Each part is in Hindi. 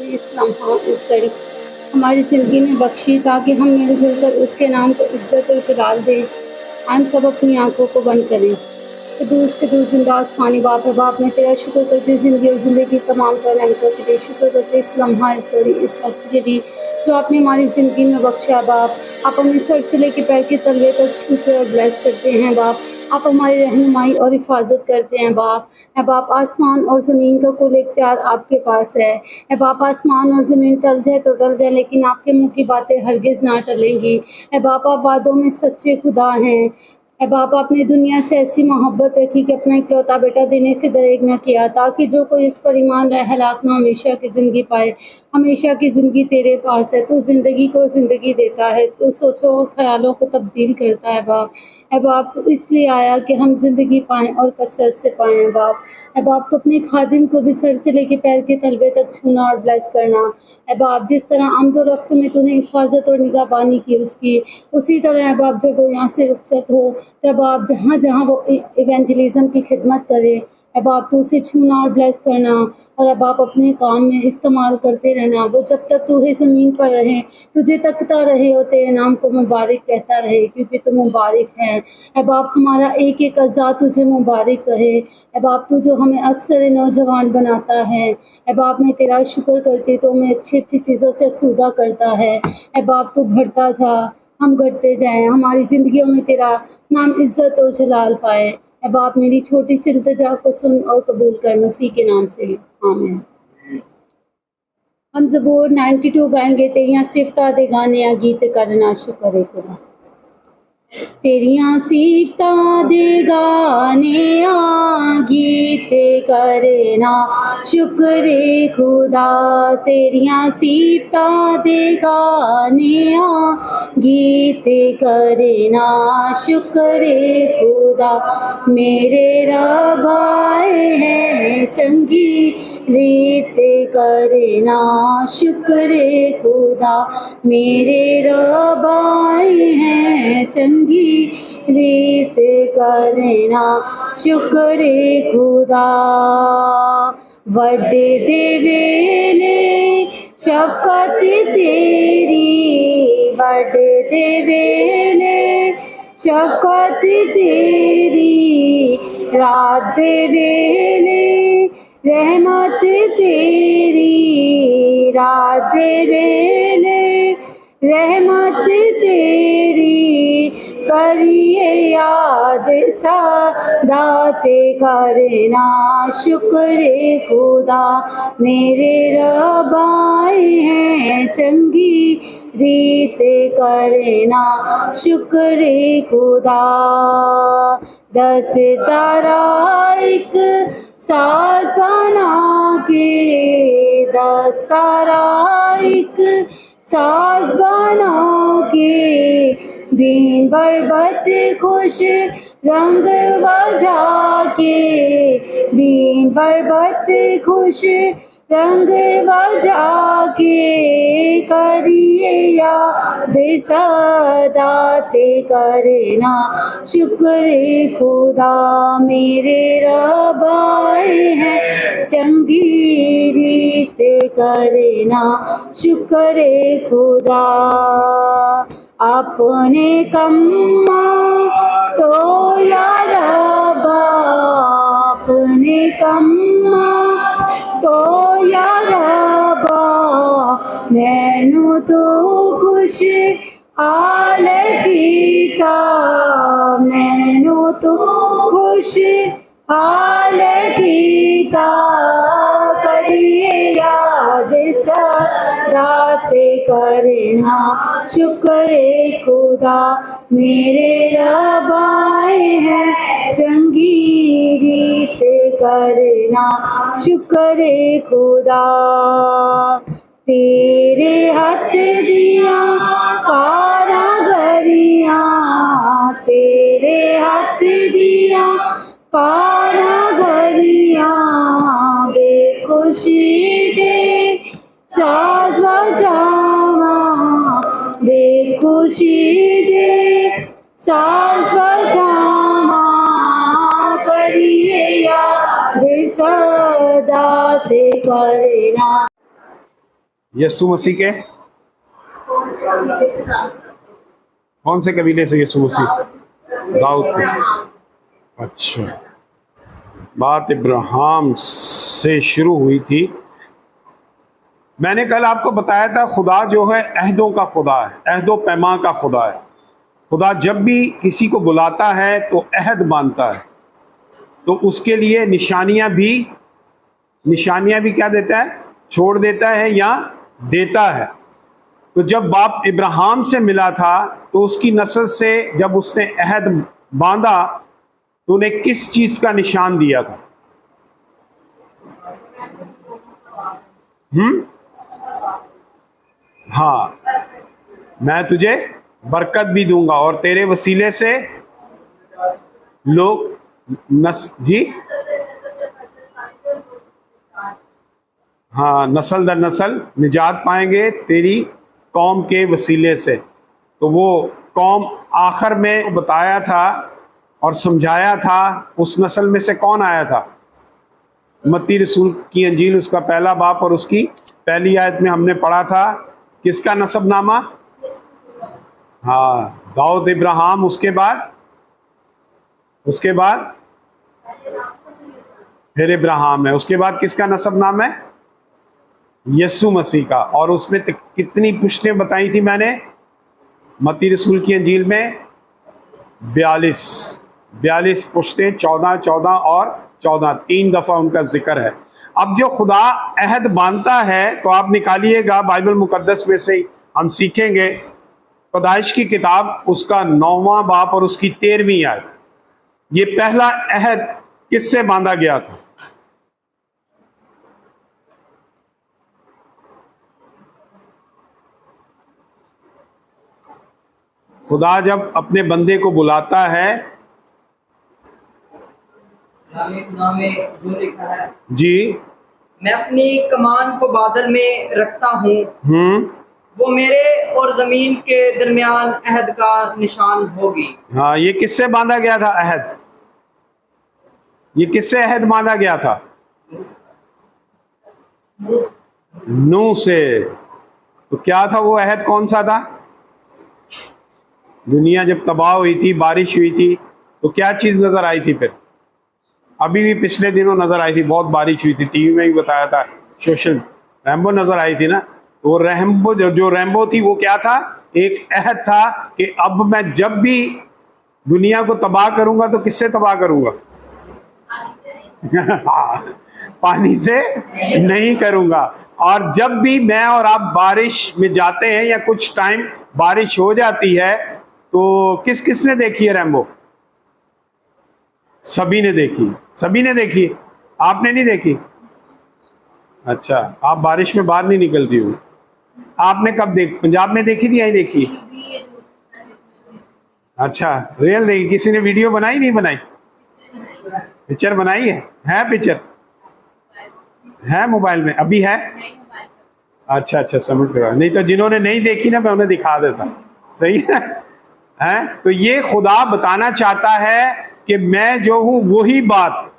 आपने इस लम्हा इस घड़ी हमारी ज़िंदगी में बख्शी ताकि हम मिल-जुल कर उसके नाम को इज़्ज़त और जलाल दें। हम सब अपनी आँखों को बंद करें। क़ुद्दूस ज़िंदा आसमानी बाप है, बाप मैं तेरा शुक्र करती हूँ ज़िंदगी और ज़िंदगी तमाम तर नेमतों के लिए शुक्र करती हूँ इस लम्हा, इस घड़ी, इस वक़्त के लिए जो आपने हमारी ज़िंदगी में बख्शा है बाप। आप हमें सर से लेके पैर के तलवे तक छूते और ब्लेस करते हैं बाप। आप हमारी रहनुमाई और हिफ़ाज़त करते हैं बाप। ऐ बाप आसमान और ज़मीन का कुल इख्तियार आपके पास है। ऐ बाप आसमान और ज़मीन टल जाए तो टल जाए लेकिन आपके मुँह की बातें हरगिज़ ना टलेंगी। ऐ बाप आप वादों में सच्चे खुदा हैं। ऐ बाप आपने दुनिया से ऐसी मोहब्बत रखी कि अपना इकलौता बेटा देने से दरेग न किया ताकि जो कोई इस पर ईमान लाए हलाक ना हमेशा की ज़िंदगी पाए। हमेशा की ज़िंदगी तेरे पास है, तू ज़िंदगी को ज़िंदगी देता है, तू सोचों और ख़यालों को तब्दील करता है बाप। ऐ बाप तू इसलिए आया कि हम ज़िंदगी पाएँ और कसरत से पाएँ बाप। ऐ बाप तो अपने खादिम को भी सर से लेके पैर के तलवे तक छूना और ब्लेस करना। ऐ बाप जिस तरह आमद और रफ्त में तूने हिफाज़त और निगहबानी की उसकी, उसी तरह ऐ बाप जब वो यहाँ से रुखसत हो तब आप जहाँ-जहाँ वो इवेंजलिज़्म की खिदमत करे, अब आप तो उसे छूना और ब्लेस करना और अब आप अपने काम में इस्तेमाल करते रहना। वो जब तक रूहे ज़मीन पर रहे, तुझे तकता रहे और तेरे नाम को मुबारक कहता रहे क्योंकि तू मुबारक है। अब आप हमारा एक-एक अज़ा तुझे मुबारक कहे। अब आप तू जो हमें असर नौजवान बनाता है। अब आप मैं तेरा शुक्र करती तो हमें अच्छी-अच्छी चीज़ों से आसूदा करता है। अब आप तू बढ़ता जा, हम घटते जाएँ, हमारी ज़िंदगियों में तेरा नाम इज़्ज़त और जलाल पाए। अब आप मेरी छोटी सी इल्तिजा को सुन और कबूल कर मसीह के नाम से। आमीन। हम ज़बूर 92 गाएँगे तेरियां सिफ़तां दे गाने आ गीत करना शुक्र है खुदा। तेरियां सिफ़तां दे गाने आ गीत करना शुक्र है खुदा। तेरियां सिफ़तां दे गाने आ गीत करना शुक्र है खुदा। मेरे रब आए हैं चंगी रीत करना शुक्र है खुदा। मेरे रब आए हैं चंगी रीत करना शुक्र है खुदा। वड्डे दे वेले शफ़क़त तेरी, वड्डे दे वेले शफ़क़त तेरी, रात दे वेले रहमत तेरी, रात दे वेले रहमत तेरी, करिए याद सादाते करना शुक्र है खुदा। मेरे रब आए हैं चंगी रीत करना शुक्र है खुदा। 10 तारा एक साथ बना के, 10 तारा एक साज बना के, बीन बरबत खुश रंग बजा के, बीन बरबत खुश रंग बजा के, करिए याद सादाते करना शुक्र है खुदा। मेरे रब आए हैं चंगी रीत करना शुक्र है खुदा। अपने कम्मा तो या रब, अपने कम्मा तो या रब, मैनू तो खुश हाल कीता, मैनू तो खुश हाल कीता, करिए याद सादाते करना शुक्र है खुदा। मेरे रब आए हैं चंगी रीत करना शुक्र है खुदा। तेरे हथ दिया कारागरियां, तेरे हथ दिया कारागरियां, बेखुशी दे साज बजावा, बेखुशी दे साज बजावा, करिए याद सादाते करना यीशु मसीह के कौन से कबीले से यीशु मसीह? दाऊद के। अच्छा, बात इब्राहिम से शुरू हुई थी। मैंने कल आपको बताया था खुदा जो है अहदों का खुदा है, अहदो पैमा का खुदा है। खुदा जब भी किसी को बुलाता है तो अहद बांधता है, तो उसके लिए निशानियां भी क्या देता है? छोड़ देता है या देता है। तो जब बाप इब्राहिम से मिला था तो उसकी नस्ल से जब उसने अहद बांधा तो उन्हें किस चीज का निशान दिया था? हाँ, मैं तुझे बरकत भी दूंगा और तेरे वसीले से लोग जी हाँ, नस्ल दर नस्ल निजात पाएंगे तेरी कौम के वसीले से। तो वो कौम आखिर में बताया था और समझाया था, उस नस्ल में से कौन आया था? मत्ती रसूल की अंजील उसका पहला बाप और उसकी पहली आयत में हमने पढ़ा था किसका नसबनामा? हाँ, दाऊद इब्राहिम। उसके बाद फिर इब्राहिम है। उसके बाद किसका नसबनामा है? यीशु मसीह का। और उसमें कितनी पुश्तें बताई थी मैंने? मत्ती रसूल की अंजील में 42 पुश्तें, 14 और 14, 3 दफा उनका जिक्र है। अब जो खुदा अहद बांधता है, तो आप निकालिएगा बाइबल मुकद्दस में से हम सीखेंगे पैदाइश की किताब उसका 9वां बाप और उसकी 13वीं आयत। ये पहला अहद किससे बांधा गया था? खुदा जब अपने बंदे को बुलाता है, खुदा में जो लिखा है, जी, मैं अपनी कमान को बादल में रखता हूँ, वो मेरे और जमीन के दरमियान अहद का निशान होगी। हाँ, ये किससे बांधा गया था अहद? ये किससे अहद बांधा गया था? नूह से। तो क्या था वो अहद? कौन सा था? दुनिया जब तबाह हुई थी, बारिश हुई थी, तो क्या चीज नजर आई थी? फिर अभी भी पिछले दिनों नजर आई थी, बहुत बारिश हुई थी, टीवी में भी बताया था, सोशल रैम्बो नजर आई थी ना। तो वो रैम्बो जो रैम्बो थी वो क्या था? एक अहद था कि अब मैं जब भी दुनिया को तबाह करूंगा तो किससे तबाह करूंगा? पानी से नहीं करूंगा। और जब भी मैं और आप बारिश में जाते हैं या कुछ टाइम बारिश हो जाती है, तो किसने देखी है रैम्बो? सभी ने देखी। आपने नहीं देखी? अच्छा, आप बारिश में बाहर नहीं निकलती हो। आपने कब पंजाब में देखी थी? यही देखी? अच्छा, रियल देखी? किसी ने वीडियो बनाई? नहीं बनाई? पिक्चर बनाई है पिक्चर है मोबाइल में? अभी है? अच्छा, सबमिट करा। नहीं तो जिन्होंने नहीं देखी ना, मैं उन्हें दिखा देता। सही है? तो ये खुदा बताना चाहता है कि मैं जो हूं वही बात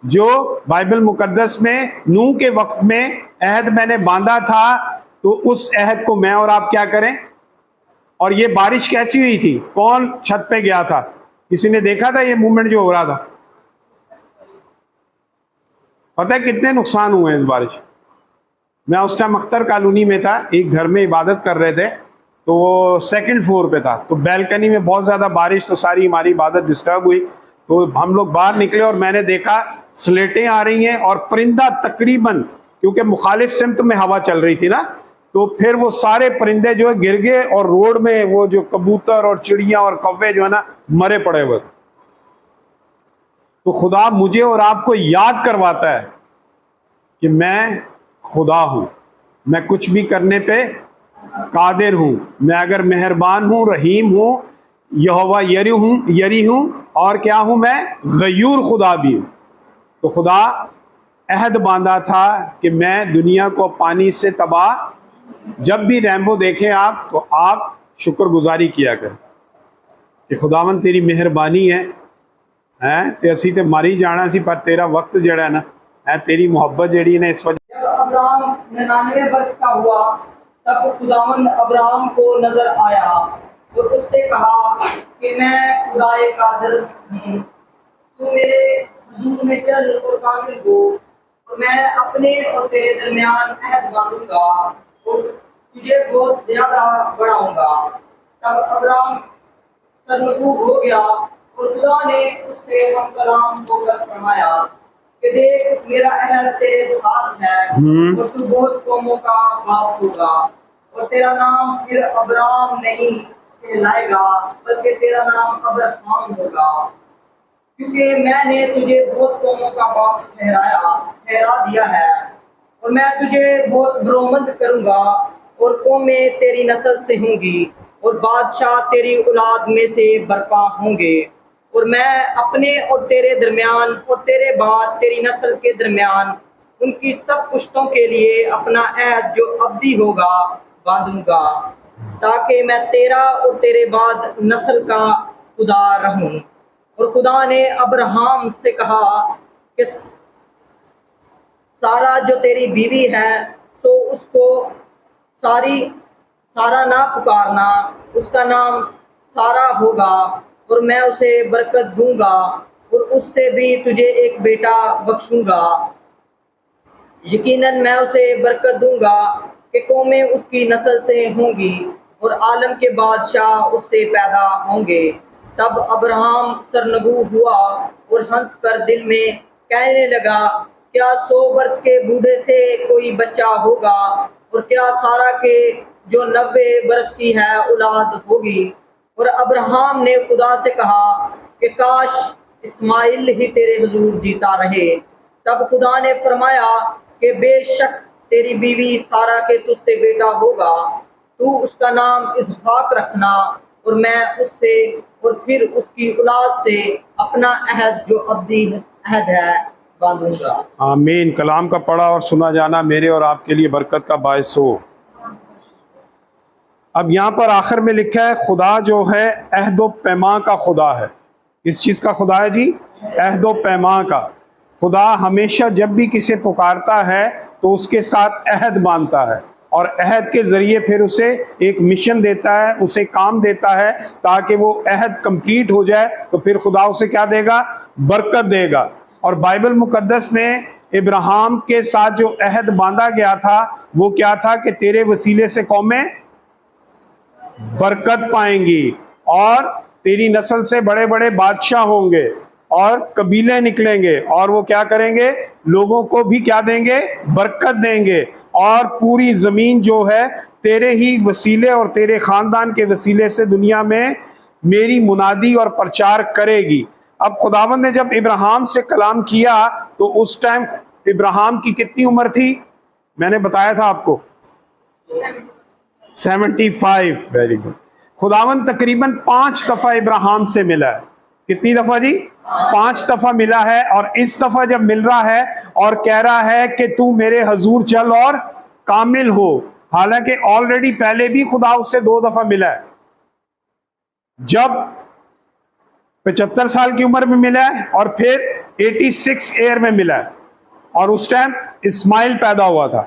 जो बाइबल मुकद्दस में नूह के वक्त में अहद मैंने बांधा था, तो उस अहद को मैं और आप क्या करें? और ये बारिश कैसी हुई थी? कौन छत पे गया था? किसी ने देखा था ये मूवमेंट जो हो रहा था? पता है कितने नुकसान हुए इस बारिश? मैं उस टाइम अख्तर कॉलोनी में था, एक घर में इबादत कर रहे थे, तो वो 2nd फ्लोर पे था, तो बैल्कनी में बहुत ज़्यादा बारिश, तो सारी हमारी इबादत डिस्टर्ब हुई। तो हम लोग बाहर निकले और मैंने देखा स्लेटें आ रही हैं और परिंदा तकरीबन, क्योंकि मुखालिफ सिमत में हवा चल रही थी ना, तो फिर वो सारे परिंदे जो है गिर गए और रोड में वो जो कबूतर और चिड़िया और कौवे जो है ना, मरे पड़े हुए थे। तो खुदा मुझे और आपको याद करवाता है कि मैं खुदा हूं, मैं कुछ भी करने पे कादिर हूं, मैं अगर मेहरबान हूं, रहीम हूं, यहोवा यरी हूं, और क्या हूं? मैं गयूर खुदा भी हूं। तो खुदा अहद बांधा था कि मैं दुनिया को पानी से तबाह, जब भी रैम्बो देखें आप तो आप शुक्रगुजारी किया करें कि खुदावन तेरी मेहरबानी है ते असी ते मर ही जाना सी, पर तेरा वक्त जड़ा है ना, है तेरी मुहब्बत जड़ी ने इस वजह अब्राहम 99 वर्ष का हुआ तब खुदावंद अब्राहम को नजर आया और उससे कहा कि मैं खुदाए कादिर हूँ, तू मेरे हुजूर में चल और कामिल हो, और मैं अपने और तेरे दरमियान अहद बांधूंगा और तुझे बहुत ज्यादा बढ़ाऊंगा। तब अब्राहम सरनगू हो गया और खुदा ने उससे हम कलाम होकर फरमाया कि देख, मेरा अहद तेरे साथ है और तू बहुत कौमों का बाप होगा, और तेरा नाम फिर अब्राम नहीं कहलाएगा बल्कि तेरा नाम अब्राहम होगा, क्योंकि मैंने तुझे बहुत कौमों का बाप ठहरा दिया है। और मैं तुझे बहुत बरोमंद करूंगा और कौमें तेरी नस्ल से होंगी और बादशाह तेरी औलाद में से बर्पा होंगे, और मैं अपने और तेरे दरमियान और तेरे बाद तेरी नस्ल के दरमियान उनकी सब पुश्तों के लिए अपना अहद जो अब्दी होगा बांधूंगा, ताकि मैं तेरा और तेरे बाद नस्ल का खुदा रहूं। और खुदा ने अब्राहम से कहा कि सारा जो तेरी बीवी है तो उसको सारा ना पुकारना, उसका नाम सारा होगा, और मैं उसे बरकत दूंगा और उससे भी तुझे एक बेटा बख्शूंगा। यकीनन मैं उसे बरकत दूंगा कि कौमें उसकी नस्ल से होंगी और आलम के बादशाह उससे पैदा होंगे। तब अब्राहम सरनगू हुआ और हंस कर दिल में कहने लगा, क्या 100 वर्ष के बूढ़े से कोई बच्चा होगा, और क्या सारा के जो 90 वर्ष की है औलाद होगी। और अब्राहम ने खुदा से कहा कि काश इस्माइल ही तेरे हुजूर जीता रहे। तब खुदा ने फरमाया कि बेशक तेरी बीवी सारा के तुझसे बेटा होगा, तू उसका नाम इसहाक रखना, और मैं उससे और फिर उसकी औलाद से अपना अहद जो अब्दी अहद है बांधूंगा। आमीन। कलाम का पढ़ा और सुना जाना मेरे और आपके लिए बरकत का बायस हो। अब यहाँ पर आखिर में लिखा है खुदा जो है अहदो पैमा का खुदा है। किस चीज़ का खुदा है जी? अहदो पैमा का खुदा। हमेशा जब भी किसे पुकारता है तो उसके साथ अहद बांधता है, और अहद के ज़रिए फिर उसे एक मिशन देता है, उसे काम देता है, ताकि वो अहद कंप्लीट हो जाए तो फिर खुदा उसे क्या देगा? बरकत देगा। और बाइबल मुकद्दस में इब्राहिम के साथ जो अहद बांधा गया था वो क्या था कि तेरे वसीले से कौमें बरकत पाएंगी और तेरी नस्ल से बड़े बड़े बादशाह होंगे और कबीले निकलेंगे, और वो क्या करेंगे? लोगों को भी क्या देंगे? बरकत देंगे, और पूरी जमीन जो है तेरे ही वसीले और तेरे खानदान के वसीले से दुनिया में मेरी मुनादी और प्रचार करेगी। अब खुदावंद ने जब इब्राहिम से कलाम किया तो उस टाइम इब्राहिम की कितनी उम्र थी? मैंने बताया था आपको 75। Very good. खुदावंद तकरीबन 5 दफा इब्राहिम से मिला है। कितनी दफा जी? 5 दफा मिला है। और इस दफा जब मिल रहा है और कह रहा है कि तू मेरे हजूर चल और कामिल हो, हालांकि ऑलरेडी पहले भी खुदा उससे 2 दफा मिला है। जब 75 साल की उम्र में मिला है और फिर 86 ईयर में मिला है, और उस टाइम इस्माइल पैदा हुआ था।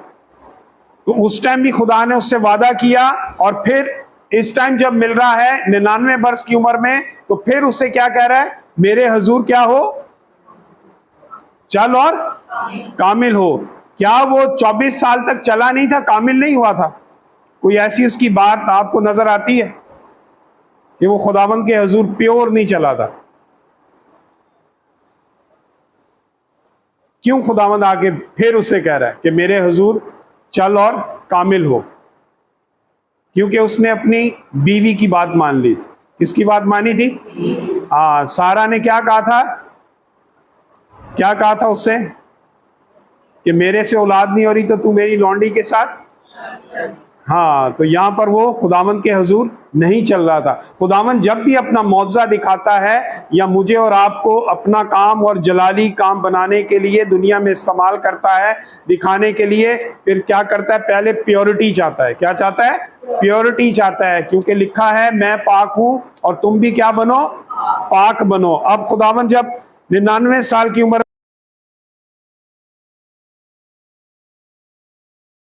तो उस टाइम भी खुदा ने उससे वादा किया, और फिर इस टाइम जब मिल रहा है 99 वर्ष की उम्र में, तो फिर उससे क्या कह रहा है? मेरे हजूर क्या हो? चल और कामिल हो। क्या वो 24 साल तक चला नहीं था? कामिल नहीं हुआ था? कोई ऐसी उसकी बात आपको नजर आती है कि वो खुदावंद के हजूर प्योर नहीं चला था? क्यों खुदावंद आके फिर उससे कह रहा है कि मेरे हजूर चल और कामिल हो? क्योंकि उसने अपनी बीवी की बात मान ली। किसकी बात मानी थी? हाँ, सारा ने क्या कहा था? क्या कहा था उससे? कि मेरे से औलाद नहीं हो रही तो तू मेरी लौंडी के साथ। हाँ, तो यहाँ पर वो खुदावंद के हुजूर नहीं चल रहा था। खुदावंद जब भी अपना मौजज़ा दिखाता है या मुझे और आपको अपना काम और जलाली काम बनाने के लिए दुनिया में इस्तेमाल करता है, दिखाने के लिए, फिर क्या करता है? पहले प्योरिटी चाहता है। क्या चाहता है? प्योरिटी चाहता है, क्योंकि लिखा है मैं पाक हूं और तुम भी क्या बनो? पाक बनो। अब खुदावंद जब 99 साल की उम्र